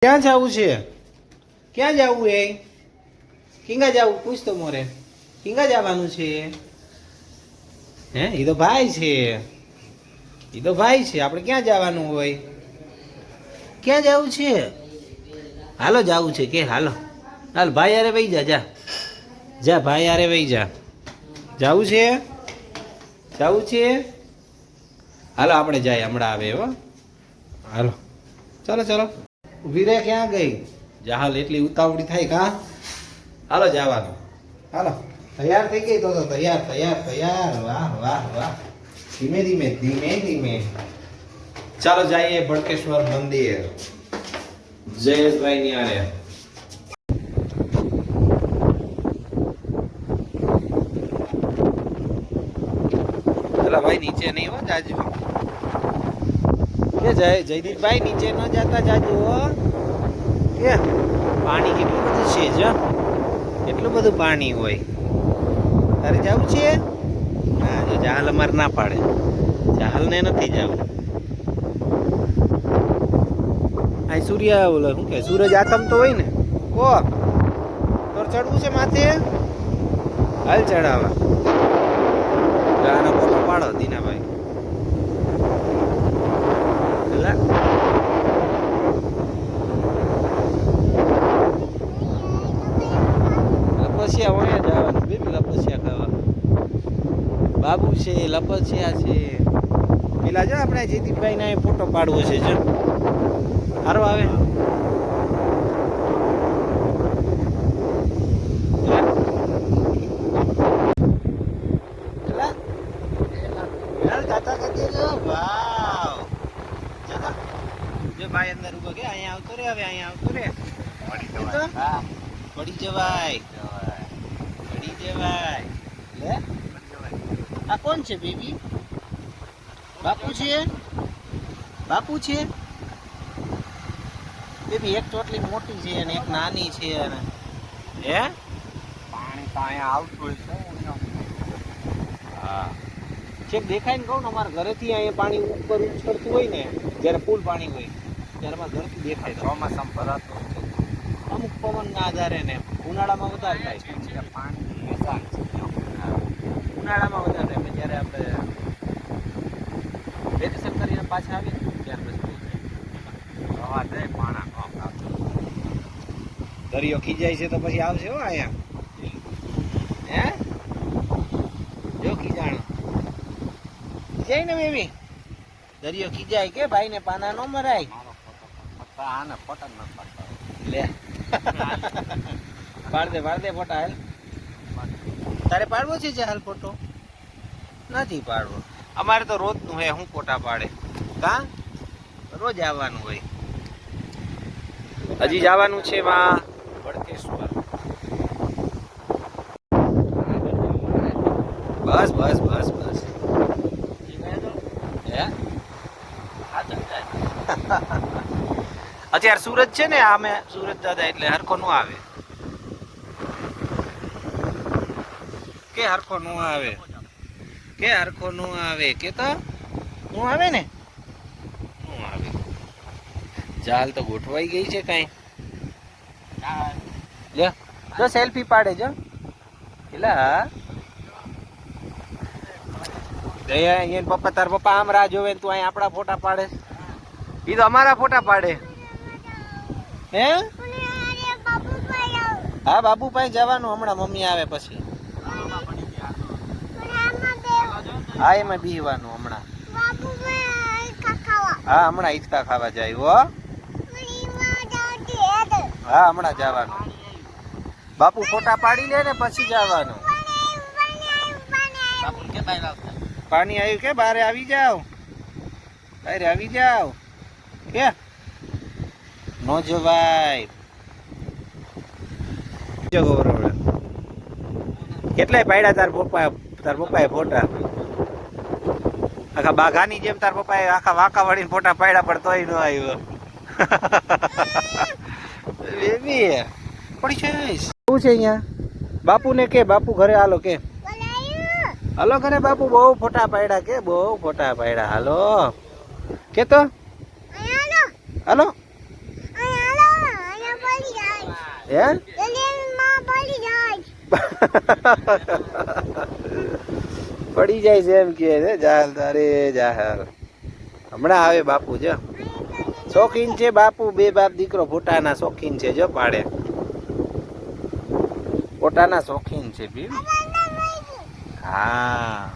ક્યાં જવું છે? ક્યાં જવું એ? કિંગા જવું? પૂછ તો મોરે. કિંગા જવાનું છે? હે એ તો ભાઈ છે. એ તો ભાઈ છે. આપણે ક્યાં જવાનું હોય? ક્યાં જવું છે? હાલો જવું છે કે હાલો હાલ ભાઈ યારે વહી જા. જા જા ભાઈ યારે વહી જા. જવું છે? જવું છે? હાલો આપણે જાય હમણાં આવે હો. હાલો ચલો ચલો. ઊભી રે. ક્યાં ગઈ? જાહલ એટલી ઉતાવળી થાય કા? હાલો જવાનું. હાલો તૈયાર થઈ ગઈ તો તૈયાર તૈયાર તૈયાર. વાહ વાહ વાહ. ધીમે ધીમે ધીમે ધીમે. ચાલો જઈએ ભડકેશ્વર મંદિર. જયેશભાઈ ની આરે. પેલા ભાઈ નીચે નહીં હો જાજુ. કે જયદીપભાઈ નીચે ન જતા જાજુ હો. કે પાણી કેટલું બધું છે જો. કેટલું બધું પાણી હોય. તારે જવું છે? હા જો જહાલ અમારે ના પાડે. જહાલ ને નથી જવું. આ સૂર્ય ઓલો શું કે સૂરજ આથમતો હોય ને ઓ તો ચડવું છે માથે. હાલ ચડાવવા. આનો ફોટો પાડો દીનાભાઈ. લપસિયા વણ્યા જવાનું બેબી. લપસિયા ખાવા બાબુ છે. લપસિયા છે. પેલા જો આપણે જયદીપભાઈ ના ફોટો પાડવો છે જો. સારો આવે. ભાઈ અંદર ઉભો કે અહીંયા આવતો રે. હવે અહીંયા આવતો રે. પડી જવાય. પડી જવાય. લે આ કોણ છે બેબી? બાપુ છે? બાપુ છે બેબી? એક ચોટલી મોટી છે અને એક નાની છે. અને હે પાણી તો અહીંયા આવતું હોય છે. હા છેક દેખાય ને કહું ને અમારા ઘરેથી અહીંયા પાણી ઉપર ઉછળતું હોય ને જ્યારે ફૂલ પાણી હોય ત્યારે અમારા ઘરથી દેખાય. ચોમાસામાં ભરાતું અમુક પવનના આધારે ને ઉનાળામાં વધારે થાય. પાણી ઉનાળામાં વધારે થાય જ્યારે આપણે વેકેશન કરીને પાછા આવીએ ત્યાર પછી હવા જાય પાણા ન દરિયો ખીજાય છે તો પછી આવશે હો અહીંયા. હે જો ખીજાણો ખીજાય ને બેબી. દરિયો ખીજાય કે ભાઈ ને પાના ન મરાય. આને પતંગ ન પાડતા લે પાડ દે ફોટા. હાલ તારે પાડવો છે હાલ ફોટો? નથી પાડવો. અમારે તો રોજ નું હે. હું ફોટા પાડે કા રોજ આવવાનું હોય. હજી જવાનું છે માં ભડકેશ્વર. બસ બસ બસ બસ. હે અત્યારે સુરત છે ને. આમે સુરત દાદા એટલે હરખો નો આવે કે હરખો નો આવે કે હરખો નો આવે કે તો નો આવે ને. નો આવે. જાલ તો ગોઠવાઈ ગઈ છે કઈ. લે જો સેલ્ફી પાડે જો. એલા અહીંયા પપ્પા તાર પપ્પા આમ રાહ જોવે તું અહીંયા આપણા ફોટા પાડે. એ તો અમારા ફોટા પાડે. હે હા બાબુભાઈ જવાનું હમણાં. મમ્મી આવે પછી. હા એમાં બીવાનું હમણાં. હા હમણાં હિંચકા ખાવા જાય હો. હા હમણાં જવાનું. બાપુ ફોટા પાડી લે ને પછી જવાનું. પાણી આવ્યું કે બારે આવી જાવ. બારે આવી જાવ કે નો જવાય. કેટલાય પાડ્યા તાર પપ્પાએ ફોટા. આખા બાઘાની જેમ તાર પપ્પાએ આખા વાંકા વાળીને ફોટા પાડ્યા પણ તોય ન આવ્યો. બેબી પડી જઈશ. શું છે અહીંયા? બાપુ ને કે બાપુ ઘરે હાલો કે હાલો ઘરે. બાપુ બહુ ફોટા પાડ્યા કે બહુ ફોટા પાડ્યા. હાલો કે તો હાલો હે પડી જાય છે એમ કે જાહલ તારે જાહલ હમણાં આવે બાપુ જો શોખીન છે બાપુ બે બાપ દીકરો ફોટાના શોખીન છે જો પાડે ફોટાના શોખીન છે બી હા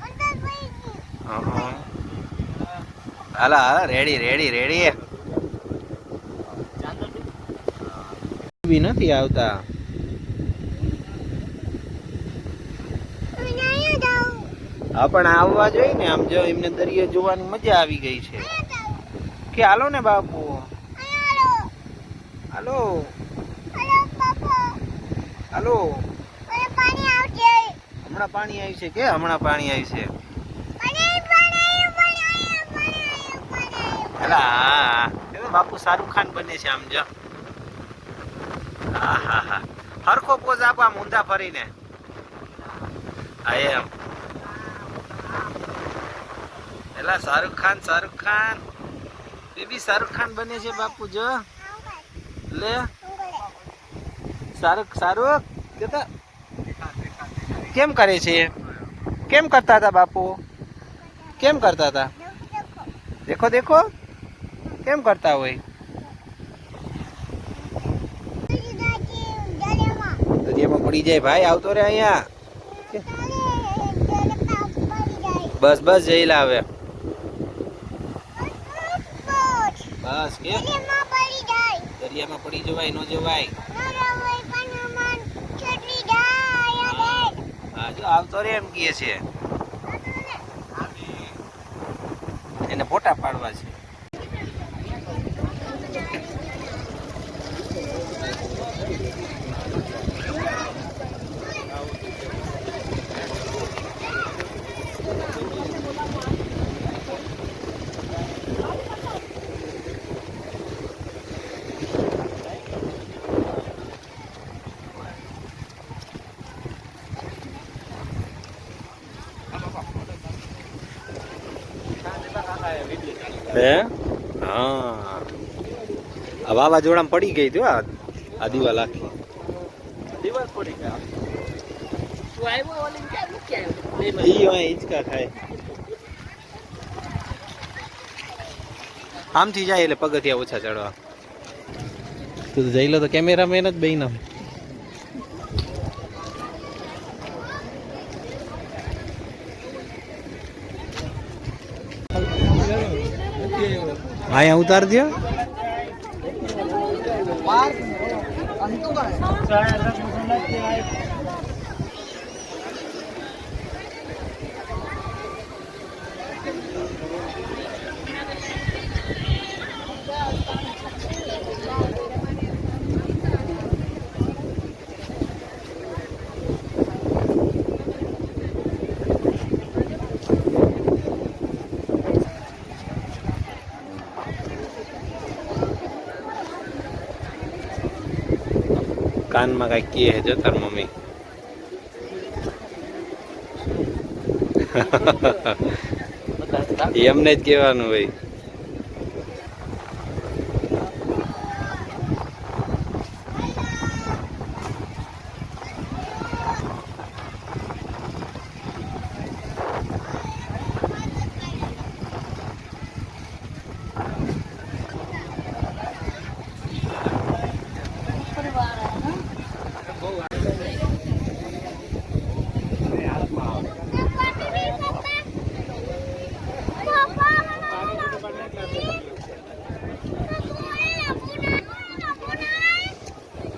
હાલા હાલા રેડી રેડી રેડી બી નથી આવતા હા પણ આવવા જોઈએ ને આમ જો એમને દરિયો જોવાની મજા આવી ગઈ છે કે હાલો ને બાપુ હાલો હાલો હમણાં પાણી આવી છે કે હમણાં પાણી આવી છે અલા હા બાપુ શાહરુખ ખાન બને છે આમ જો હા હા હા હરખો પોઝ આપો આમ ઊંધા ફરીને હા એમ એલા શાહરુખ ખાન બેબી શાહરુખ ખાન બને છે બાપુ જો લે શાહરુખ કેતા કેમ કરે છે કેમ કરતા હતા બાપુ કેમ કરતા હતા દેખો દેખો કેમ કરતા હોય દરિયામાં પડી જાય ભાઈ આવતો રે અહીંયા બસ બસ જઈ લાવે બસ કે દરિયામાં પડી જવાય ન જવાય હા જો આવતો રે એમ કહે છે એને ફોટા પાડવા છે હે હા આ વાવાઝોડામાં પડી ગઈ તો આ દિવાલ આખી દિવાલ પડી ગઈ હિંચકા ખાય આમથી જાય એટલે પગથિયા ઓછા ચડવા તું જઈ લો તો કેમેરામેન જ બહેનો અહીંયા ઉતાર દો કાનમાં કઈ કહે છે તાર મમ્મી એમને જ કહેવાનું ભાઈ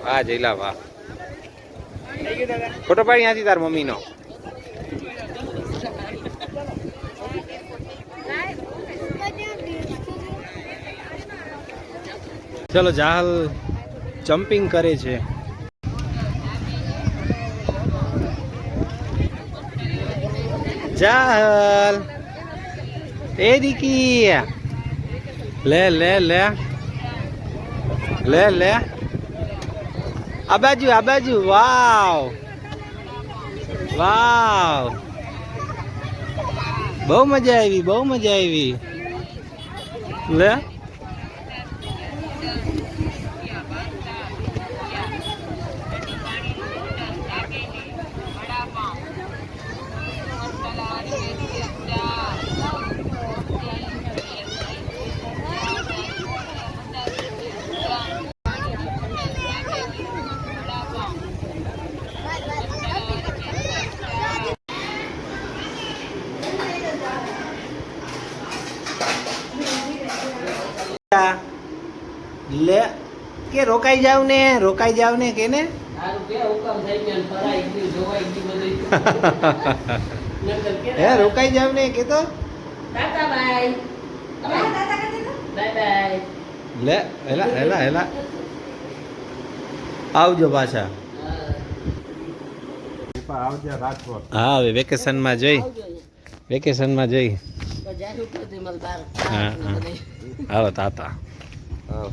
વાહ જઈલા વાહ ફોટો પાડી ત્યાંથી તાર મમ્મી નો ચલો જાહલ જમ્પિંગ કરે છે જાહલ એ દીકી લે લે લે લે લે આ બાજુ વાવ વાવ બહુ મજા આવી લે કે રોકાઈ જાવ ને કે ને સારું કે હુકમ થઈ ગયો ને ફરાઈ ગયું જોવાઈ ગયું બધું નકર કે હે રોકાઈ જાવ ને કે તો ટાટા બાય બાય બાય લે હેલા આવજો પાછા આવજે રાજકોટ. હા હવે વેકેશનમાં જઈ આવજો તો જાશું પ્રતિ મલ બાર હા, હા. આવો તાતા હા.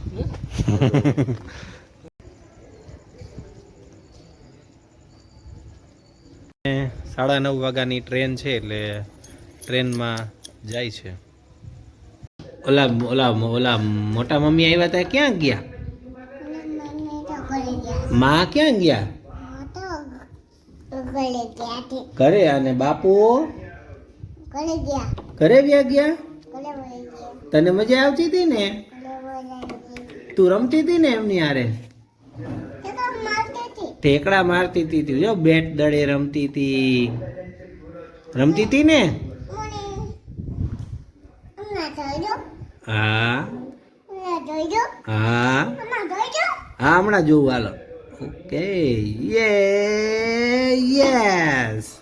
9:30 વાગ્યાની ટ્રેન છે એટલે ટ્રેનમાં જાય છે ઓલા ઓલા ઓલા મોટા મમ્મી આવ્યા હતા ક્યાં ગયા માં ક્યાં ગયા ઘરે અને બાપુ ઘરે ગયા તને મજા આવતી હતી ને તું રમતી હતી ને એમની હારે ઠેકડા મારતી હતી જો બેટ દડે રમતી હતી ને હા હા હા હમણાં જોવું હાલો ઓકે યસ